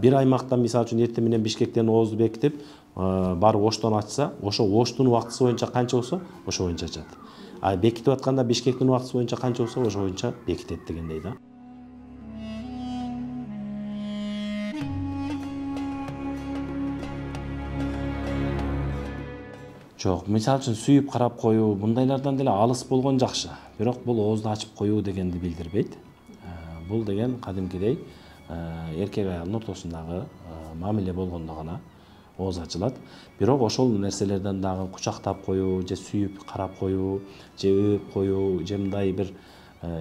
бир аймактан мисалы үчүн эртең менен Бишкектен оозду бекитип барып Оштон ачса, ошо Оштун убактысы боюнча канча болсо, ошо боюнча ачат. А бекитип атканда Бишкектин убактысы боюнча канча болсо, ошо боюнча бекитет дегендей да. Жок, мисалы үчүн сүйүп карап коюу, мындайлардан деле алыс болгон жакшы. Бирок бул оозду ачып коюу дегенди билдирбейт. Бул деген кадимкидей эркек аялдын ортосундагы мамиле болгондо гана ооз ачылат. Бирок ошол нерселерден дагы кучактап коюу, же сүйүп карап коюу, же өөп коюу, же мындай бир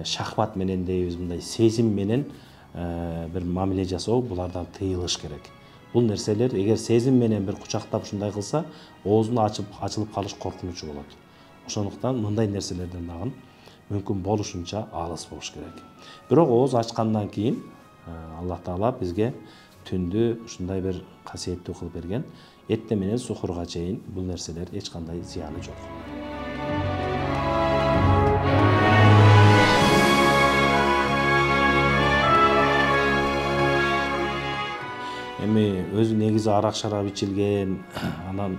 шахват менен дейбиз, мындай сезим менен бир мамиле жасоо булардан тыйылыш керек. Бул нерселер эгер сезим менен бир кучактап ушундай кылса, оозун ачылып калыш коркунучу болот. Ошондуктан мындай нерселерден дагы мүмкүн болушунча алыс болуш керек. Бирок ооз ачкандан кийин Аллах Таала бизге түндү ушундай бир касиеттүү кылып берген. Эртең менен сухурга чейин бул нерселер эч кандай зыяны жок. Эми өзү негизи арак шарап ичилген, анан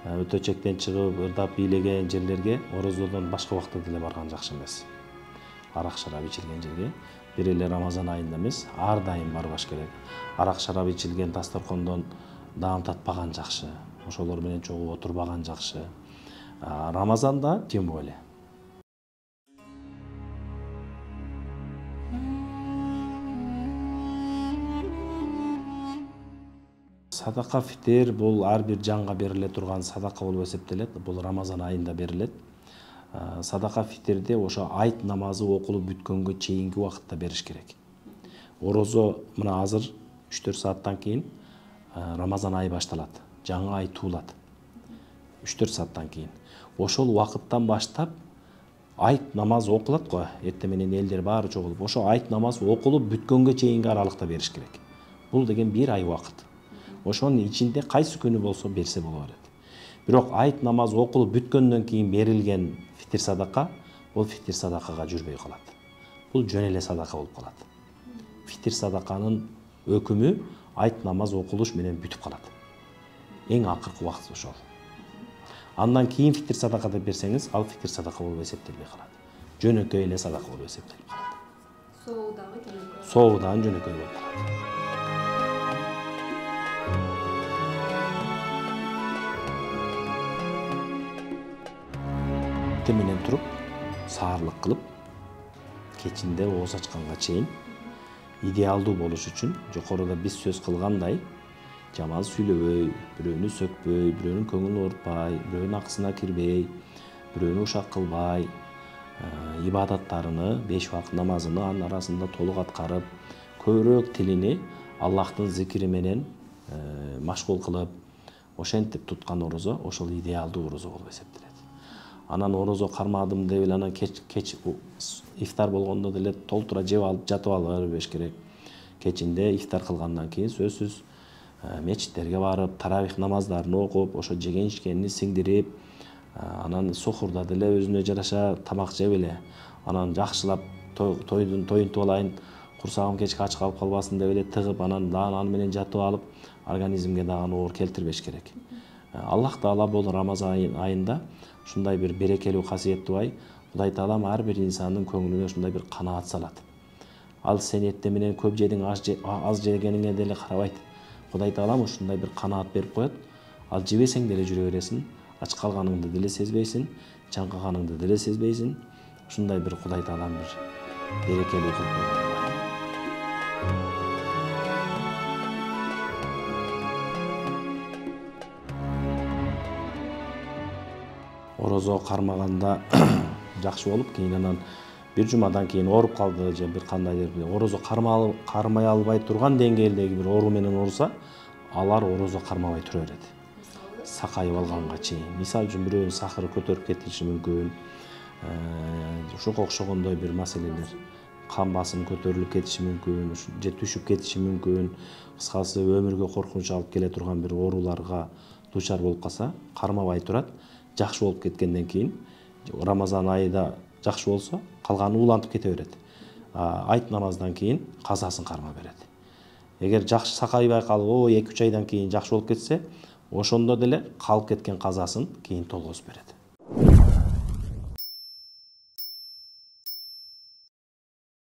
өтө чектен чыгып, ырдап бийлеген жерлерге орозодон башка убакта деле барган жакшы эмес. Арак шарап ичилген жерге бир эле Рамазан айында эмес, ар дайым барбаш керек. Арак шарап ичилген дасторкондон даам татпаган жакшы. Ошолор менен чогуу отурбаган жакшы. Рамазанда тем более. Садака фитир бул ар бир жанга бериле турган садака болуп эсептелет. Бул Рамазан айында берилет. Садака фитирди ошо айт намазы окулуп бүткөнгө чейинки убакытта бериш керек. Орозо мына азыр 3-4 сааттан кийин Рамазан айы башталат. Жаңы ай туулат. 3-4 сааттан кийин. Ошол убакыттан баштап айт намаз окулат го. Эртең менен элдер баары чогулуп, ошо айт намаз окулуп бүткөнгө чейинки аралыкта бериш керек. Бул деген 1 ай убакыт. Ошонун ичинде кайсы күнү болсо берсе боло берет. Бирок айт намаз окулуп бүткөндөн кийин берилген фитир садака, бул фитир садакага жүрбөй калат. Бул жөн эле садака болуп калат. Фитир садаканын өкүмү айт намаз окулуш менен бүтүп калат. Эң акыркы убакыт ошол. Андан кийин фитир садака деп берсеңиз, ал фитир садака болуп эсептелбей калат. Жөнөкөй эле садака болуп эсептелип калат. Соогу дагы жөнөкөй. Соогу дагы жөнөкөй болуп калат. Эртең менен туруп, саарлык кылып, кечинде ооз ачканга чейин идеалдуу болуш үчүн жокоруда биз сөз кылгандай жаман сүйлөбөй, бирөөнү сөкпөй, бирөөнүн көңүлүн оорутпай, бирөөнүн акысына кирбей, бирөөнү ушак кылбай, ибадаттарыны, 5 убакыт намазыны анын арасында толук аткарып, көбүрөөк тилини Аллахтын зикири менен машгул кылып, ошентип туткан орозо ошол идеалдуу орозо болуп эсептелет. Анан орозо кармадым деп эле анан кеч ифтар болгондо деле толтура жеп алып жатып ала бербеш керек. Кечинде ифтар кылгандан кийин сөзсүз мечиттерге барып, таравих намаздарын окуп, ошо жеген ичкенин сиңдирип, анан сухурда деле өзүнө жараша тамак жеп эле, анан жакшылап тоюнтуп алайын, курсагым кечке ач калып калбасын деп эле тыгып, анан дагы аны менен жатып алып, организмге дагы оор келтирбеш керек. Аллах Таала бул Рамазан айында ушундай бир берекелүү касиеттүү ай, Кудай Таалам ар бир инсандын көңүлүнө ушундай бир канаат салат. Ал сен эртең менен көп жедиң, аз жегениңе деле карабайт. Кудай Таалам ушундай бир канаат берип коет. Ал жебесең деле жүрө бересиң, ач калганыңды деле сезбейсиң, чаңкыганыңды деле сезбейсиң. Ушундай бир Кудай Таалам бир берекелүү кылып койгон. Орозо кармаганда жакшы болуп, кийин анан бир жумадан кийин ооруп калды же бир кандайдыр орозо кармай албай турган деңгээлдеги бир оору менен ооруса, алар орозо кармабай тура берет. Сакайып алганга чейин. Мисалы үчүн бирөөнүн сахары көтөрүп кетиши мүмкүн. Ошого окшогондой бир маселелер. Кан басымы көтөрүлүп кетиши мүмкүн, же түшүп кетиши мүмкүн. Кыскасы өмүргө коркунуч алып келе турган бир ооруларга дуучар болуп калса, кармабай турат. Жакшы болуп кеткенден кийин Рамазан айында жакшы болсо, калганы улантып кете берет. Айт намаздан кийин казасын кармап берет. эгер жакшы сакайбай калып о 2-3 айдан кийин жакшы болуп кетсе, ошондо деле калып кеткен казасын кийин толгозуп берет.